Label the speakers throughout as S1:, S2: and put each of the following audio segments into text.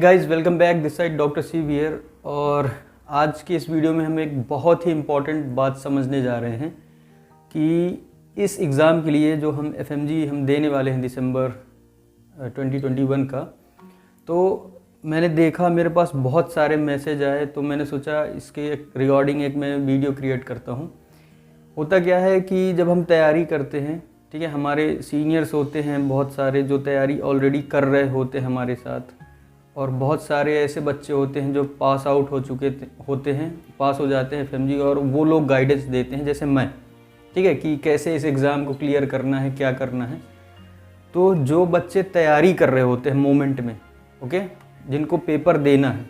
S1: Guys, welcome back. This side doctor सी वियर। और आज की इस वीडियो में हम एक बहुत ही इम्पॉर्टेंट बात समझने जा रहे हैं कि इस एग्ज़ाम के लिए जो हम FMG हम देने वाले हैं दिसंबर 2021 का, तो मैंने देखा मेरे पास बहुत सारे मैसेज आए, तो मैंने सोचा इसके रिगार्डिंग एक मैं वीडियो क्रिएट करता हूँ। होता क्या है कि जब हम तैयारी करते हैं, ठीक है, हमारे सीनियर्स होते हैं बहुत सारे जो तैयारी ऑलरेडी कर रहे होते हैं हमारे साथ, और बहुत सारे ऐसे बच्चे होते हैं जो पास आउट हो चुके होते हैं, पास हो जाते हैं FMG, और वो लोग गाइडेंस देते हैं जैसे मैं, ठीक है, कि कैसे इस एग्ज़ाम को क्लियर करना है, क्या करना है। तो जो बच्चे तैयारी कर रहे होते हैं मोमेंट में, ओके, जिनको पेपर देना है,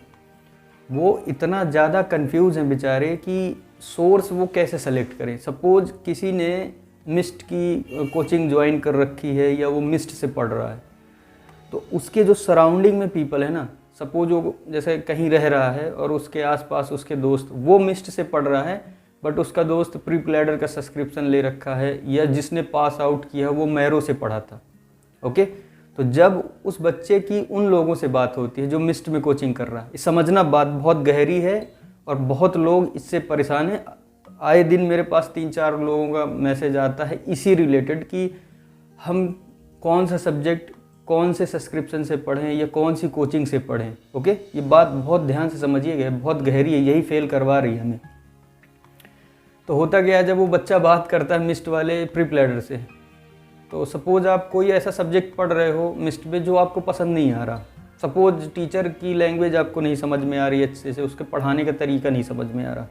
S1: वो इतना ज़्यादा कंफ्यूज हैं बेचारे कि सोर्स वो कैसे सेलेक्ट करें। सपोज किसी ने मिस्ट की कोचिंग ज्वाइन कर रखी है या वो मिस्ट से पढ़ रहा है, तो उसके जो सराउंडिंग में पीपल है ना, सपोज वो जैसे कहीं रह रहा है और उसके आसपास उसके दोस्त, वो मिस्ट से पढ़ रहा है बट उसका दोस्त प्री प्लैडर का सब्सक्रिप्शन ले रखा है, या जिसने पास आउट किया वो मैरो से पढ़ा था, ओके। तो जब उस बच्चे की उन लोगों से बात होती है जो मिस्ट में कोचिंग कर रहा है, समझना बात बहुत गहरी है और बहुत लोग इससे परेशान हैं। आए दिन मेरे पास 3-4 लोगों का मैसेज आता है इसी रिलेटेड कि हम कौन सा सब्जेक्ट कौन से सब्सक्रिप्शन से पढ़ें या कौन सी कोचिंग से पढ़ें, ओके। ये बात बहुत ध्यान से समझिएगा, बहुत गहरी है, यही फेल करवा रही है हमें। तो होता क्या है, जब वो बच्चा बात करता है मिस्ट वाले प्री प्लैडर से, तो सपोज आप कोई ऐसा सब्जेक्ट पढ़ रहे हो मिस्ट में जो आपको पसंद नहीं आ रहा, सपोज टीचर की लैंग्वेज आपको नहीं समझ में आ रही अच्छे से, उसके पढ़ाने का तरीका नहीं समझ में आ रहा,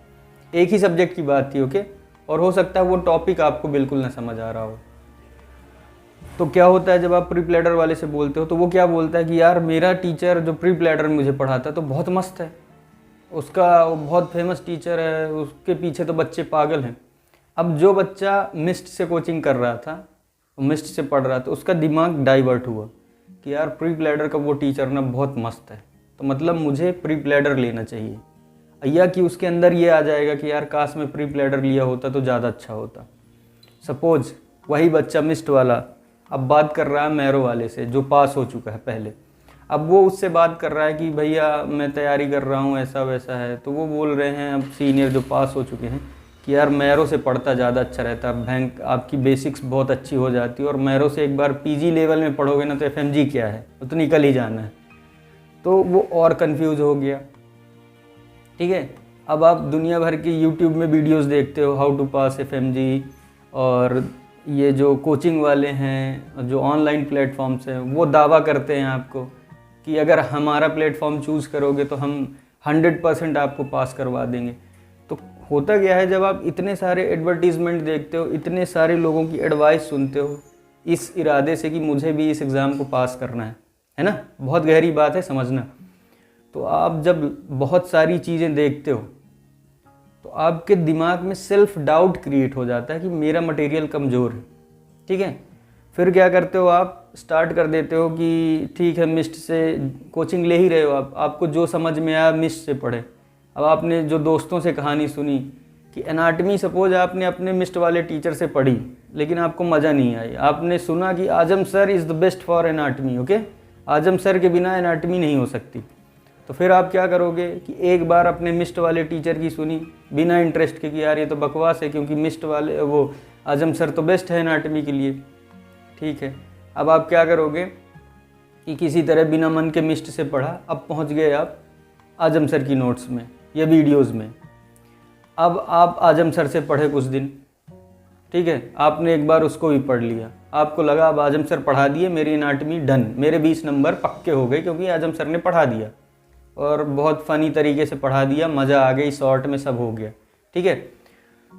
S1: एक ही सब्जेक्ट की बात थी, ओके, और हो सकता है वो टॉपिक आपको बिल्कुल ना समझ आ रहा हो। तो क्या होता है, जब आप प्री प्लैडर वाले से बोलते हो तो वो क्या बोलता है कि यार मेरा टीचर जो प्री प्लैडर मुझे पढ़ाता तो बहुत मस्त है, उसका वो बहुत फेमस टीचर है, उसके पीछे तो बच्चे पागल हैं। अब जो बच्चा मिस्ट से कोचिंग कर रहा था, मिस्ट से पढ़ रहा था, उसका दिमाग डाइवर्ट हुआ कि यार प्री प्लैडर का वो टीचर ना बहुत मस्त है, तो मतलब मुझे प्री प्लैडर लेना चाहिए, या कि उसके अंदर ये आ जाएगा कि यार काश में प्री प्लैडर लिया होता तो ज़्यादा अच्छा होता। सपोज वही बच्चा मिस्ट वाला अब बात कर रहा है मैरो वाले से जो पास हो चुका है पहले, अब वो उससे बात कर रहा है कि भैया मैं तैयारी कर रहा हूँ, ऐसा वैसा है। तो वो बोल रहे हैं अब सीनियर जो पास हो चुके हैं कि यार मैरो से पढ़ता ज़्यादा अच्छा रहता, बैंक आपकी बेसिक्स बहुत अच्छी हो जाती है, और मैरो से एक बार PG लेवल में पढ़ोगे ना तो FMG क्या है, वो तो निकल ही जाना है। तो वो और कन्फ्यूज़ हो गया, ठीक है। अब आप दुनिया भर की YouTube में वीडियोस देखते हो, हाउ टू पास FMG, और ये जो कोचिंग वाले हैं, जो ऑनलाइन प्लेटफॉर्म्स हैं, वो दावा करते हैं आपको कि अगर हमारा प्लेटफॉर्म चूज़ करोगे तो हम 100% आपको पास करवा देंगे। तो होता क्या है, जब आप इतने सारे एडवर्टीज़मेंट देखते हो, इतने सारे लोगों की एडवाइस सुनते हो इस इरादे से कि मुझे भी इस एग्ज़ाम को पास करना है ना, बहुत गहरी बात है, समझना। तो आप जब बहुत सारी चीज़ें देखते हो तो आपके दिमाग में सेल्फ डाउट क्रिएट हो जाता है कि मेरा मटेरियल कमज़ोर है, ठीक है। फिर क्या करते हो, आप स्टार्ट कर देते हो कि ठीक है मिस्ट से कोचिंग ले ही रहे हो, आपको जो समझ में आया मिस्ट से पढ़े। अब आपने जो दोस्तों से कहानी सुनी कि एनाटमी, सपोज आपने अपने मिस्ट वाले टीचर से पढ़ी लेकिन आपको मज़ा नहीं आई, आपने सुना कि Azam sir is the best for anatomy, okay, Azam sir के बिना एनाटमी नहीं हो सकती। तो फिर आप क्या करोगे कि एक बार अपने मिस्ट वाले टीचर की सुनी बिना इंटरेस्ट के कि यार ये तो बकवास है, क्योंकि मिस्ट वाले वो आजम सर तो बेस्ट है एनाटमी के लिए, ठीक है। अब आप क्या करोगे कि किसी तरह बिना मन के मिस्ट से पढ़ा, अब पहुंच गए आप आजम सर की नोट्स में या वीडियोज़ में। अब आप आजम सर से पढ़े कुछ दिन, ठीक है, आपने एक बार उसको भी पढ़ लिया, आपको लगा अब आजम सर पढ़ा दिए, मेरी एनाटमी डन, मेरे 20 नंबर पक्के हो गए क्योंकि आजम सर ने पढ़ा दिया और बहुत फ़नी तरीके से पढ़ा दिया, मज़ा आ गई, शॉर्ट में सब हो गया, ठीक है।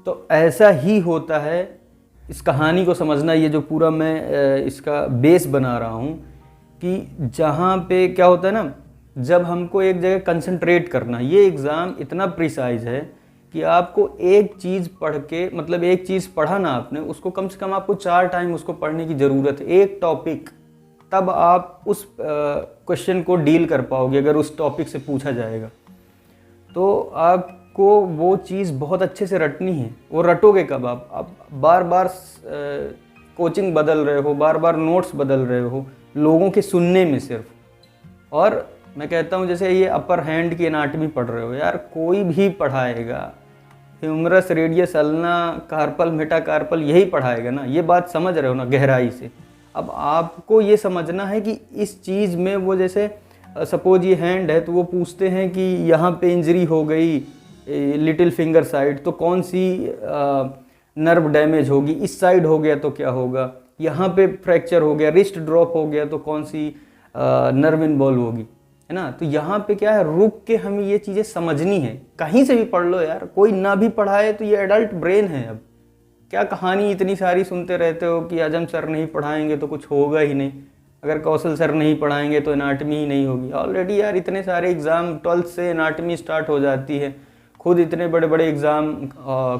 S1: तो ऐसा ही होता है, इस कहानी को समझना, ये जो पूरा मैं इसका बेस बना रहा हूँ कि जहाँ पे क्या होता है ना, जब हमको एक जगह कंसंट्रेट करना, ये एग्ज़ाम इतना प्रिसाइज है कि आपको एक चीज़ पढ़ के, मतलब एक चीज़ पढ़ा ना आपने, उसको कम से कम आपको 4 टाइम उसको पढ़ने की ज़रूरत है, एक टॉपिक, तब आप उस क्वेश्चन को डील कर पाओगे। अगर उस टॉपिक से पूछा जाएगा तो आपको वो चीज़ बहुत अच्छे से रटनी है। वो रटोगे कब, आप बार बार कोचिंग बदल रहे हो, बार बार नोट्स बदल रहे हो लोगों के सुनने में सिर्फ, और मैं कहता हूँ जैसे ये अपर हैंड की एनाटमी पढ़ रहे हो यार, कोई भी पढ़ाएगा, humerus, radius, ulna, carpal, metacarpal, यही पढ़ाएगा ना। ये बात समझ रहे हो ना गहराई से। अब आपको ये समझना है कि इस चीज़ में वो जैसे सपोज ये हैंड है तो वो पूछते हैं कि यहाँ पे इंजरी हो गई लिटिल फिंगर साइड तो कौन सी नर्व डैमेज होगी, इस साइड हो गया तो क्या होगा, यहाँ पे फ्रैक्चर हो गया, रिस्ट ड्रॉप हो गया तो कौन सी नर्व इन्वॉल्व होगी, है ना। तो यहाँ पे क्या है, रुक के हमें ये चीज़ें समझनी है। कहीं से भी पढ़ लो यार, कोई ना भी पढ़ाए तो ये एडल्ट ब्रेन है। अब क्या कहानी इतनी सारी सुनते रहते हो कि आजम सर नहीं पढ़ाएंगे तो कुछ होगा ही नहीं, अगर कौशल सर नहीं पढ़ाएंगे तो एनाटमी ही नहीं होगी। ऑलरेडी यार इतने सारे एग्ज़ाम 12th से एनाटमी स्टार्ट हो जाती है, खुद इतने बड़े बड़े एग्ज़ाम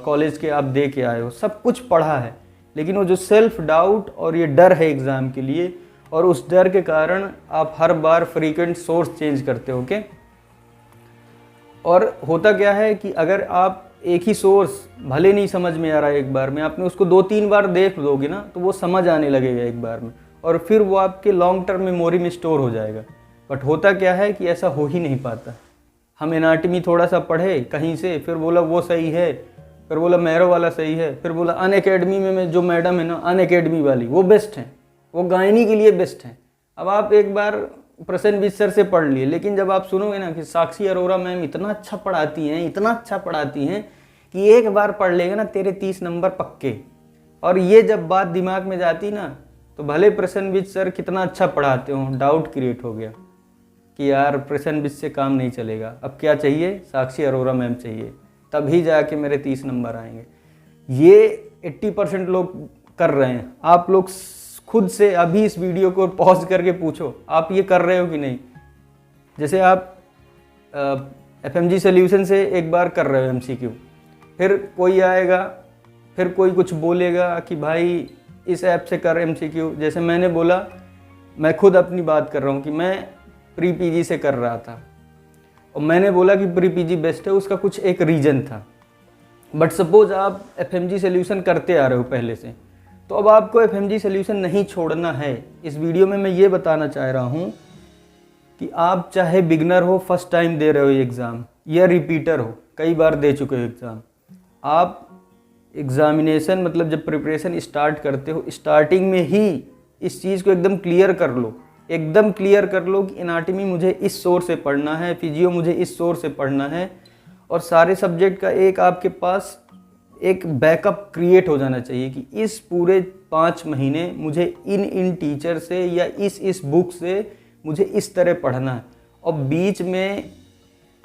S1: कॉलेज के आप दे के आए हो, सब कुछ पढ़ा है। लेकिन वो जो सेल्फ डाउट और ये डर है एग्ज़ाम के लिए, और उस डर के कारण आप हर बार फ्रीक्वेंट सोर्स चेंज करते हो। ओके, और होता क्या है कि अगर आप एक ही सोर्स भले नहीं समझ में आ रहा है एक बार में, आपने उसको 2-3 बार देख दोगे ना तो वो समझ आने लगेगा एक बार में, और फिर वो आपके लॉन्ग टर्म मेमोरी में स्टोर हो जाएगा। बट होता क्या है कि ऐसा हो ही नहीं पाता। हम एनाटमी थोड़ा सा पढ़े कहीं से, फिर बोला वो सही है, फिर बोला मैरो वाला सही है, फिर बोला अन अकेडमी में जो मैडम है ना अन अकेडमी वाली वो बेस्ट है, वो गायनी के लिए बेस्ट है। अब आप एक बार प्रसन्नजीत सर से पढ़ लिए, लेकिन जब आप सुनोगे ना कि साक्षी अरोरा मैम इतना अच्छा पढ़ाती हैं, इतना अच्छा पढ़ाती हैं कि एक बार पढ़ लेगा ना तेरे 30 नंबर पक्के, और ये जब बात दिमाग में जाती ना तो भले प्रसन्नजीत सर कितना अच्छा पढ़ाते हो, डाउट क्रिएट हो गया कि यार प्रसन्नजीत से काम नहीं चलेगा, अब क्या चाहिए, साक्षी अरोरा मैम चाहिए, तभी जाके मेरे 30 नंबर आएंगे। ये 80% लोग कर रहे हैं। आप लोग खुद से अभी इस वीडियो को पॉज करके पूछो, आप ये कर रहे हो कि नहीं। जैसे आप FMG सॉल्यूशन से एक बार कर रहे हो MCQ, फिर कोई आएगा, फिर कोई कुछ बोलेगा कि भाई इस ऐप से कर MCQ। जैसे मैंने बोला, मैं खुद अपनी बात कर रहा हूँ कि मैं प्री PG से कर रहा था, और मैंने बोला कि प्री PG बेस्ट है, उसका कुछ एक रीज़न था। बट सपोज आप FMG सॉल्यूशन करते आ रहे हो पहले से, तो अब आपको FMG सॉल्यूशन नहीं छोड़ना है। इस वीडियो में मैं ये बताना चाह रहा हूँ कि आप चाहे बिगनर हो, फर्स्ट टाइम दे रहे हो ये एग्ज़ाम, या रिपीटर हो, कई बार दे चुके हो एग्ज़ाम, आप एग्ज़ामिनेशन मतलब जब प्रिपरेशन स्टार्ट करते हो, स्टार्टिंग में ही इस चीज़ को एकदम क्लियर कर लो, एकदम क्लियर कर लो कि एनाटमी मुझे इस सोर्स से पढ़ना है, फिजियो मुझे इस सोर्स से पढ़ना है, और सारे सब्जेक्ट का एक आपके पास एक बैकअप क्रिएट हो जाना चाहिए कि इस पूरे 5 महीने मुझे इन टीचर से या इस बुक से मुझे इस तरह पढ़ना है। और बीच में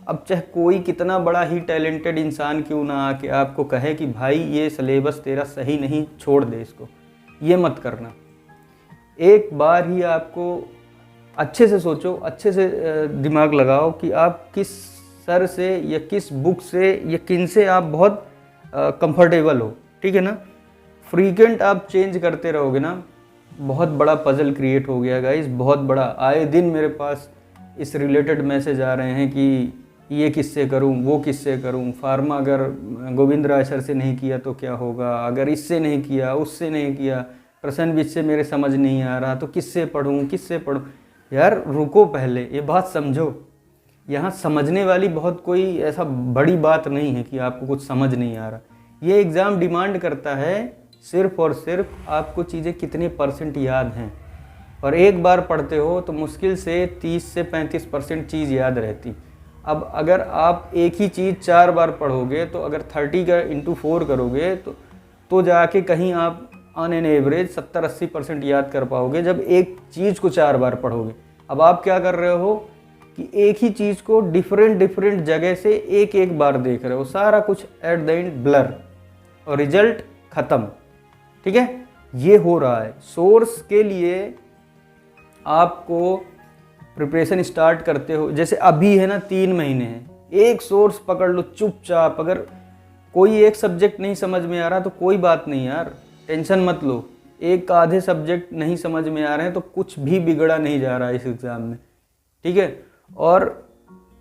S1: अब चाहे कोई कितना बड़ा ही टैलेंटेड इंसान क्यों ना आके आपको कहे कि भाई ये सिलेबस तेरा सही नहीं, छोड़ दे इसको, ये मत करना। एक बार ही आपको अच्छे से सोचो, अच्छे से दिमाग लगाओ कि आप किस सर से या किस बुक से या किन से आप बहुत कंफर्टेबल हो, ठीक है ना। फ्रीक्वेंट आप चेंज करते रहोगे ना, बहुत बड़ा पजल क्रिएट हो गया गाइस, बहुत बड़ा। आए दिन मेरे पास इस रिलेटेड मैसेज आ रहे हैं कि ये किससे करूं, वो किससे करूं, फार्मा अगर गोविंद राय सर से नहीं किया तो क्या होगा, अगर इससे नहीं किया, उससे नहीं किया, प्रसन्नजीत से मेरे समझ नहीं आ रहा तो किससे पढ़ूं, किससे पढ़ूं। यार रुको, पहले ये बात समझो। यहाँ समझने वाली बहुत कोई ऐसा बड़ी बात नहीं है कि आपको कुछ समझ नहीं आ रहा। ये एग्ज़ाम डिमांड करता है सिर्फ़ और सिर्फ आपको चीज़ें कितने % याद हैं, और एक बार पढ़ते हो तो मुश्किल से 30 से 35% चीज़ याद रहती। अब अगर आप एक ही चीज़ 4 बार पढ़ोगे तो अगर 30 का × 4 करोगे तो जाके कहीं आप ऑन एन एवरेज 70-80% याद कर पाओगे जब एक चीज़ को 4 बार पढ़ोगे। अब आप क्या कर रहे हो कि एक ही चीज़ को डिफरेंट जगह से एक बार देख रहे हो, सारा कुछ एट द एंड ब्लर, और रिजल्ट ख़त्म। ठीक है, ये हो रहा है। सोर्स के लिए आपको प्रिपरेशन स्टार्ट करते हो, जैसे अभी है ना 3 महीने हैं, एक सोर्स पकड़ लो चुपचाप। अगर कोई एक सब्जेक्ट नहीं समझ में आ रहा तो कोई बात नहीं यार, टेंशन मत लो। एक आधे सब्जेक्ट नहीं समझ में आ रहे हैं तो कुछ भी बिगड़ा नहीं जा रहा है इस एग्ज़ाम में, ठीक है। और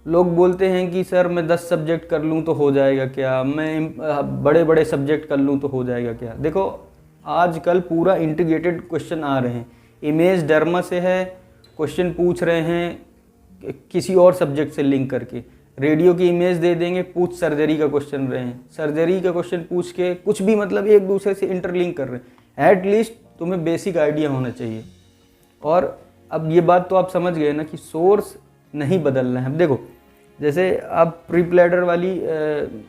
S1: लोग बोलते हैं कि सर मैं 10 सब्जेक्ट कर लूँ तो हो जाएगा क्या, मैं बड़े बड़े सब्जेक्ट कर लूँ तो हो जाएगा क्या। देखो आजकल पूरा इंटीग्रेटेड क्वेश्चन आ रहे हैं, इमेज डर्मा से है, क्वेश्चन पूछ रहे हैं किसी और सब्जेक्ट से लिंक करके। रेडियो की इमेज दे देंगे, पूछ सर्जरी का क्वेश्चन रहे हैं, सर्जरी का क्वेश्चन पूछ के कुछ भी मतलब एक दूसरे से इंटरलिंक कर रहे हैं। एटलीस्ट तुम्हें बेसिक आइडिया होना चाहिए। और अब ये बात तो आप समझ गए ना कि सोर्स नहीं बदलना है। अब देखो, जैसे आप प्री प्लेडर वाली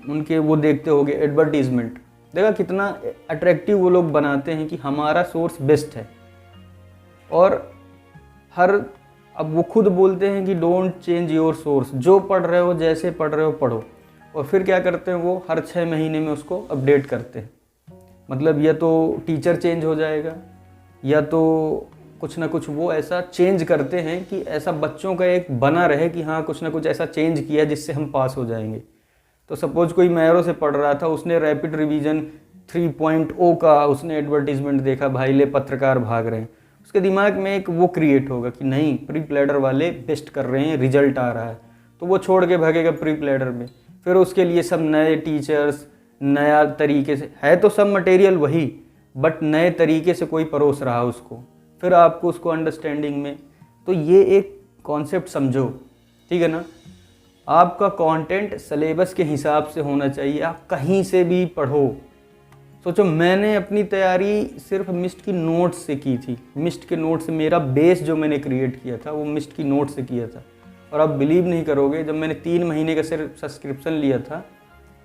S1: उनके वो देखते होगे एडवर्टीजमेंट, देखा कितना अट्रैक्टिव वो लोग बनाते हैं कि हमारा सोर्स बेस्ट है। और अब वो खुद बोलते हैं कि डोंट चेंज योर सोर्स, जो पढ़ रहे हो जैसे पढ़ रहे हो पढ़ो। और फिर क्या करते हैं, वो हर 6 महीने में उसको अपडेट करते हैं। मतलब या तो टीचर चेंज हो जाएगा या तो कुछ ना कुछ वो ऐसा चेंज करते हैं कि ऐसा बच्चों का एक बना रहे कि हाँ कुछ ना कुछ ऐसा चेंज किया जिससे हम पास हो जाएंगे। तो सपोज कोई मैरो से पढ़ रहा था, उसने रैपिड रिवीजन 3.0 का उसने एडवर्टीजमेंट देखा, भाई ले पत्रकार भाग रहे हैं, उसके दिमाग में एक वो क्रिएट होगा कि नहीं प्री प्लेडर वाले बेस्ट कर रहे हैं, रिजल्ट आ रहा है, तो वो छोड़ के भागेगा प्री प्लेडर में। फिर उसके लिए सब नए टीचर्स, नया तरीके से है तो सब मटेरियल वही, बट नए तरीके से कोई परोस रहा उसको, फिर आपको उसको अंडरस्टैंडिंग में। तो ये एक कॉन्सेप्ट समझो, ठीक है ना। आपका कंटेंट सिलेबस के हिसाब से होना चाहिए, आप कहीं से भी पढ़ो। सोचो मैंने अपनी तैयारी सिर्फ मिस्ट की नोट्स से की थी। मिस्ट के नोट से मेरा बेस जो मैंने क्रिएट किया था वो मिस्ट की नोट से किया था। और आप बिलीव नहीं करोगे, जब मैंने 3 महीने का सिर्फ सब्सक्रिप्शन लिया था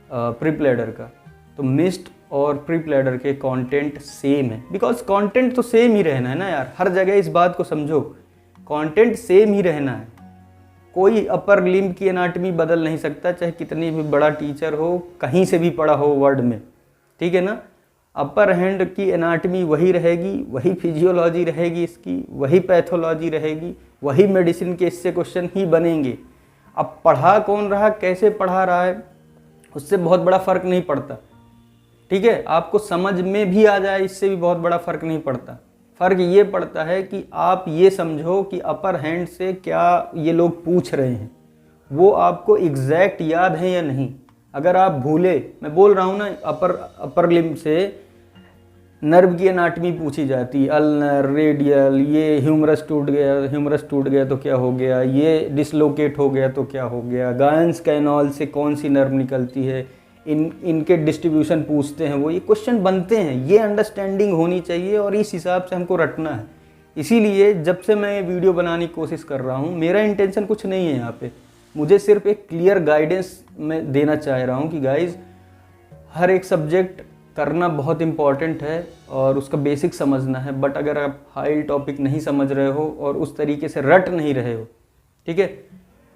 S1: प्री प्लेडर का, तो मिस्ट और प्री प्लेडर के कंटेंट सेम है। बिकॉज कंटेंट तो सेम ही रहना है ना यार, हर जगह इस बात को समझो, कंटेंट सेम ही रहना है। कोई अपर लिम्ब की एनाटमी बदल नहीं सकता, चाहे कितनी भी बड़ा टीचर हो, कहीं से भी पढ़ा हो वर्ड में, ठीक है ना। अपर हैंड की एनाटमी वही रहेगी, वही फिजियोलॉजी रहेगी इसकी, वही पैथोलॉजी रहेगी, वही मेडिसिन के इससे क्वेश्चन ही बनेंगे। अब पढ़ा कौन रहा, कैसे पढ़ा रहा है, उससे बहुत बड़ा फ़र्क नहीं पड़ता, ठीक है। आपको समझ में भी आ जाए, इससे भी बहुत बड़ा फ़र्क नहीं पड़ता। फ़र्क ये पड़ता है कि आप ये समझो कि अपर हैंड से क्या ये लोग पूछ रहे हैं, वो आपको एग्जैक्ट याद है या नहीं। अगर आप भूले, मैं बोल रहा हूँ ना, अपर लिम्ब से नर्व की एनाटमी पूछी जाती है, अल्नर, रेडियल, ये ह्यूमरस टूट गया तो क्या हो गया, ये डिसलोकेट हो गया तो क्या हो गया, गायंस कैनॉल से कौन सी नर्व निकलती है, इनके डिस्ट्रीब्यूशन पूछते हैं, वो ये क्वेश्चन बनते हैं। ये अंडरस्टैंडिंग होनी चाहिए और इस हिसाब से हमको रटना है। इसीलिए जब से मैं ये वीडियो बनाने की कोशिश कर रहा हूँ, मेरा इंटेंशन कुछ नहीं है यहाँ पे, मुझे सिर्फ एक क्लियर गाइडेंस मैं देना चाह रहा हूँ कि गाइज हर एक सब्जेक्ट करना बहुत इम्पॉर्टेंट है और उसका बेसिक समझना है। बट अगर आप हाई टॉपिक नहीं समझ रहे हो और उस तरीके से रट नहीं रहे हो, ठीक है।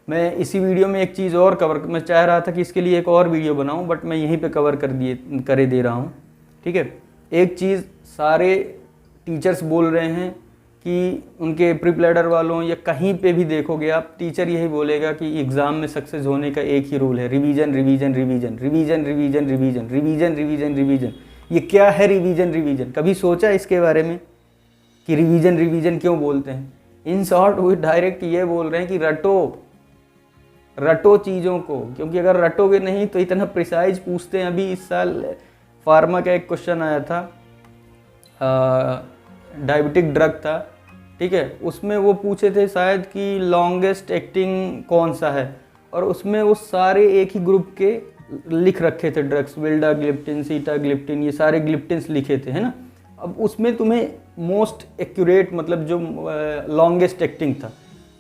S1: मैं इसी वीडियो में एक चीज़ और कवर, मैं चाह रहा था कि इसके लिए एक और वीडियो बनाऊं, बट मैं यहीं पे कवर करे दे रहा हूं, ठीक है। एक चीज़ सारे टीचर्स बोल रहे हैं कि उनके प्री प्लेडर वालों या कहीं पे भी देखोगे आप, टीचर यही बोलेगा कि एग्ज़ाम में सक्सेस होने का एक ही रूल है, revision revision revision revision revision revision revision revision revision. ये क्या है रिवीजन रिवीजन, कभी सोचा इसके बारे में कि रिवीजन रिवीजन क्यों बोलते हैं? इन शॉर्ट वो डायरेक्ट ये बोल रहे हैं कि रटो चीज़ों को, क्योंकि अगर रटोगे नहीं तो इतना प्रिसाइज पूछते हैं। अभी इस साल फार्मा का एक क्वेश्चन आया था, डायबिटिक ड्रग था, ठीक है, उसमें वो पूछे थे शायद कि लॉन्गेस्ट एक्टिंग कौन सा है, और उसमें वो सारे एक ही ग्रुप के लिख रखे थे ड्रग्स, विल्डाग्लिप्टिन, सीटाग्लिप्टिन, ये सारे ग्लिप्टिन्स लिखे थे, है ना। अब उसमें तुम्हें मोस्ट एक्यूरेट मतलब जो लॉन्गेस्ट एक्टिंग था,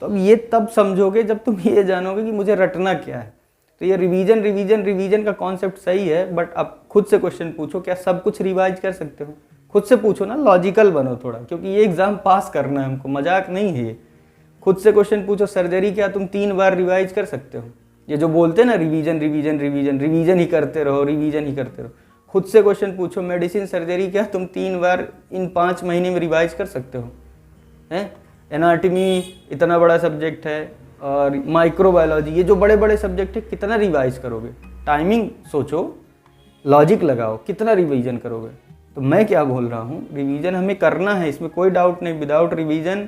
S1: तो अब ये तब समझोगे जब तुम ये जानोगे कि मुझे रटना क्या है। तो ये रिवीजन रिवीजन रिवीजन का कॉन्सेप्ट सही है, बट अब खुद से क्वेश्चन पूछो, क्या सब कुछ रिवाइज कर सकते हो? खुद से पूछो ना, लॉजिकल बनो थोड़ा, क्योंकि ये एग्जाम पास करना है हमको, मजाक नहीं है ये। खुद से क्वेश्चन पूछो, सर्जरी क्या तुम 3 बार रिवाइज कर सकते हो? ये जो बोलते हैं ना रिवीजन रिवीजन रिवीजन रिवीजन ही करते रहो, रिवीजन ही करते रहो। खुद से क्वेश्चन पूछो, मेडिसिन सर्जरी क्या तुम 3 बार इन 5 महीने में रिवाइज कर सकते हो? हैं, एनाटमी इतना बड़ा सब्जेक्ट है, और माइक्रोबायोलॉजी, ये जो बड़े बड़े सब्जेक्ट है, कितना रिवाइज करोगे? टाइमिंग सोचो, लॉजिक लगाओ, कितना रिवीजन करोगे? तो मैं क्या बोल रहा हूँ, रिवीजन हमें करना है, इसमें कोई डाउट नहीं। विदाउट रिवीजन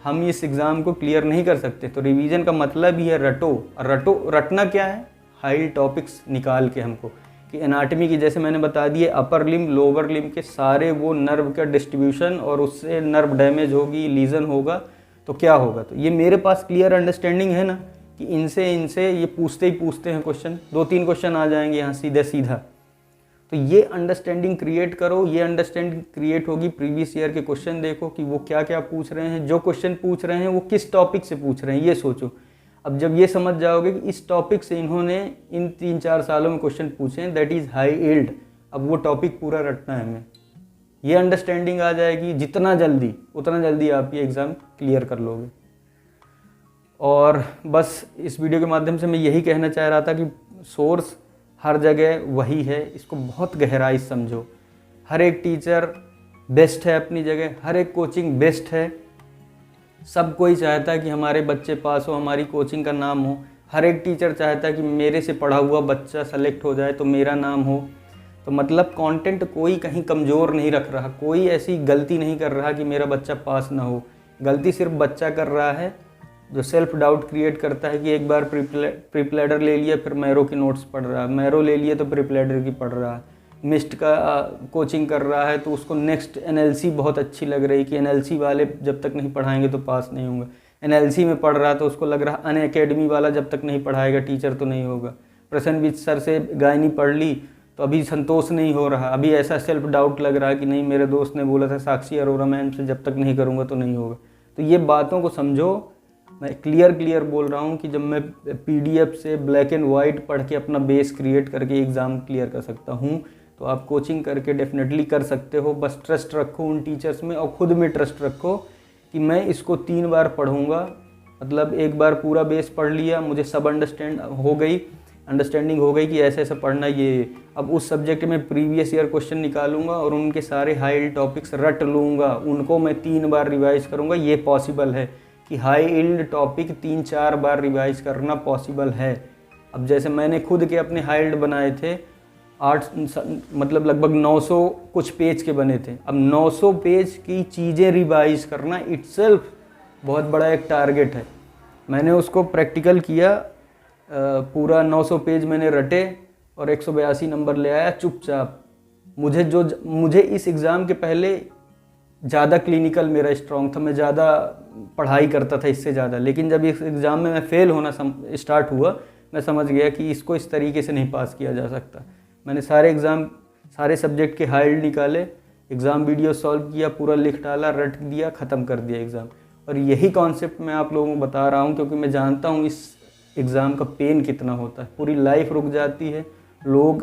S1: हम इस एग्ज़ाम को क्लियर नहीं कर सकते। तो रिवीजन का मतलब ही है रटो। रटना क्या है? हाई टॉपिक्स निकाल के हमको, कि एनाटमी की जैसे मैंने बता दिए, अपर लिम्ब लोअर लिम्ब के सारे वो नर्व का डिस्ट्रीब्यूशन, और उससे नर्व डैमेज होगी, लीजन होगा, तो क्या होगा। तो ये मेरे पास क्लियर अंडरस्टैंडिंग है ना कि इनसे ये पूछते ही पूछते हैं क्वेश्चन, 2-3 क्वेश्चन आ जाएंगे यहाँ सीधा। तो ये अंडरस्टैंडिंग क्रिएट करो, ये अंडरस्टैंडिंग क्रिएट होगी प्रीवियस ईयर के क्वेश्चन देखो कि वो क्या क्या पूछ रहे हैं, जो क्वेश्चन पूछ रहे हैं वो किस टॉपिक से पूछ रहे हैं ये सोचो। अब जब ये समझ जाओगे कि इस टॉपिक से इन्होंने इन 3-4 सालों में क्वेश्चन पूछे हैं, दैट इज़ हाई यील्ड, अब वो टॉपिक पूरा रटना है हमें, ये अंडरस्टैंडिंग आ जाएगी, जितना जल्दी उतना जल्दी आप ये एग्ज़ाम क्लियर कर लोगे। और बस इस वीडियो के माध्यम से मैं यही कहना चाह रहा था कि सोर्स हर जगह वही है, इसको बहुत गहराई से समझो। हर एक टीचर बेस्ट है अपनी जगह, हर एक कोचिंग बेस्ट है, सब कोई चाहता है कि हमारे बच्चे पास हो, हमारी कोचिंग का नाम हो। हर एक टीचर चाहता है कि मेरे से पढ़ा हुआ बच्चा सेलेक्ट हो जाए तो मेरा नाम हो। तो मतलब कंटेंट कोई कहीं कमज़ोर नहीं रख रहा, कोई ऐसी गलती नहीं कर रहा कि मेरा बच्चा पास ना हो। गलती सिर्फ बच्चा कर रहा है जो सेल्फ डाउट क्रिएट करता है कि एक बार प्रीप्लेडर ले लिया फिर मैरो की नोट्स पढ़ रहा है, मैरो ले लिया तो प्रीप्लेडर की पढ़ रहा है, मिस्ट का कोचिंग कर रहा है तो उसको नेक्स्ट एनएलसी बहुत अच्छी लग रही कि एनएलसी वाले जब तक नहीं पढ़ाएंगे तो पास नहीं होंगे। एनएलसी में पढ़ रहा तो उसको लग रहा अनअकैडमी वाला जब तक नहीं पढ़ाएगा टीचर तो नहीं होगा। प्रसन्नजीत सर से गायनी पढ़ ली तो अभी संतोष नहीं हो रहा, अभी ऐसा सेल्फ डाउट लग रहा है कि नहीं मेरे दोस्त ने बोला था साक्षी अरोरा मैम से जब तक नहीं करूँगा तो नहीं होगा। तो ये बातों को समझो, मैं क्लियर बोल रहा हूँ कि जब मैं पीडीएफ से ब्लैक एंड वाइट पढ़ के अपना बेस क्रिएट करके एग्ज़ाम क्लियर कर सकता हूँ, तो आप कोचिंग करके डेफिनेटली कर सकते हो। बस ट्रस्ट रखो उन टीचर्स में और ख़ुद में ट्रस्ट रखो कि मैं इसको 3 बार पढ़ूँगा, मतलब एक बार पूरा बेस पढ़ लिया, मुझे सब अंडरस्टैंडिंग हो गई कि ऐसे ऐसे पढ़ना ये। अब उस सब्जेक्ट में प्रीवियस ईयर क्वेश्चन निकालूंगा और उनके सारे हाई यील्ड टॉपिक्स रट लूँगा, उनको मैं 3 बार रिवाइज़ करूँगा। ये पॉसिबल है कि हाई यील्ड टॉपिक 3-4 बार रिवाइज़ करना पॉसिबल है। अब जैसे मैंने खुद के अपने हाई यील्ड बनाए थे 8 मतलब लगभग 900 कुछ पेज के बने थे। अब 900 पेज की चीज़ें रिवाइज़ करना इटसेल्फ बहुत बड़ा एक टारगेट है। मैंने उसको प्रैक्टिकल किया, पूरा 900 पेज मैंने रटे और 182 नंबर ले आया चुपचाप। मुझे इस एग्ज़ाम के पहले ज़्यादा क्लिनिकल मेरा स्ट्रॉन्ग था, मैं ज़्यादा पढ़ाई करता था इससे ज़्यादा, लेकिन जब इस एग्ज़ाम में मैं फ़ेल होना स्टार्ट हुआ मैं समझ गया कि इसको इस तरीके से नहीं पास किया जा सकता। मैंने सारे सब्जेक्ट के हाई यील्ड निकाले, एग्ज़ाम वीडियो सॉल्व किया, पूरा लिख डाला, रट दिया, ख़त्म कर दिया एग्ज़ाम। और यही कॉन्सेप्ट मैं आप लोगों को बता रहा हूँ क्योंकि मैं जानता हूँ इस एग्ज़ाम का पेन कितना होता है। पूरी लाइफ रुक जाती है, लोग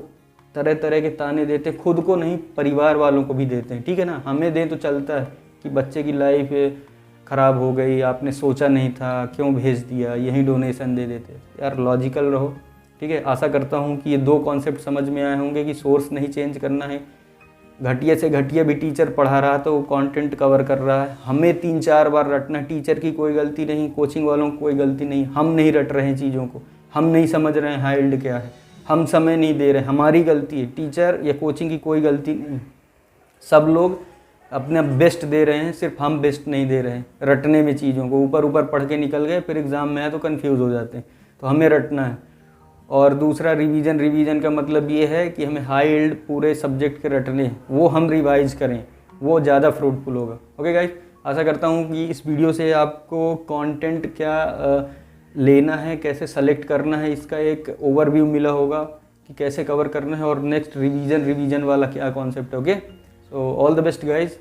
S1: तरह तरह के ताने देते हैं, खुद को नहीं परिवार वालों को भी देते हैं, ठीक है ना। हमें दें तो चलता है कि बच्चे की लाइफ ख़राब हो गई, आपने सोचा नहीं था, क्यों भेज दिया, यही डोनेशन दे देते। यार लॉजिकल रहो, ठीक है। आशा करता हूँ कि ये 2 कॉन्सेप्ट समझ में आए होंगे कि सोर्स नहीं चेंज करना है। घटिया से घटिया भी टीचर पढ़ा रहा तो वो कंटेंट कवर कर रहा है, हमें 3-4 बार रटना। टीचर की कोई गलती नहीं, कोचिंग वालों की कोई गलती नहीं, हम नहीं रट रहे हैं चीज़ों को, हम नहीं समझ रहे हैं हाई यील्ड क्या है, हम समय नहीं दे रहे, हमारी गलती है। टीचर या कोचिंग की कोई गलती नहीं, सब लोग अपना बेस्ट दे रहे हैं, सिर्फ हम बेस्ट नहीं दे रहे हैं रटने में। चीज़ों को ऊपर पढ़ के निकल गए, फिर एग्ज़ाम में आए तो कन्फ्यूज़ हो जाते हैं। तो हमें रटना है। और दूसरा रिवीजन का मतलब ये है कि हमें हाई यील्ड पूरे सब्जेक्ट के रटने हैं, वो हम रिवाइज करें, वो ज़्यादा फ्रूटफुल होगा। ओके गाइस, आशा करता हूँ कि इस वीडियो से आपको कंटेंट क्या लेना है, कैसे सेलेक्ट करना है, इसका एक ओवरव्यू मिला होगा कि कैसे कवर करना है और नेक्स्ट रिवीजन वाला क्या कॉन्सेप्ट है। Okay, so all the best guys.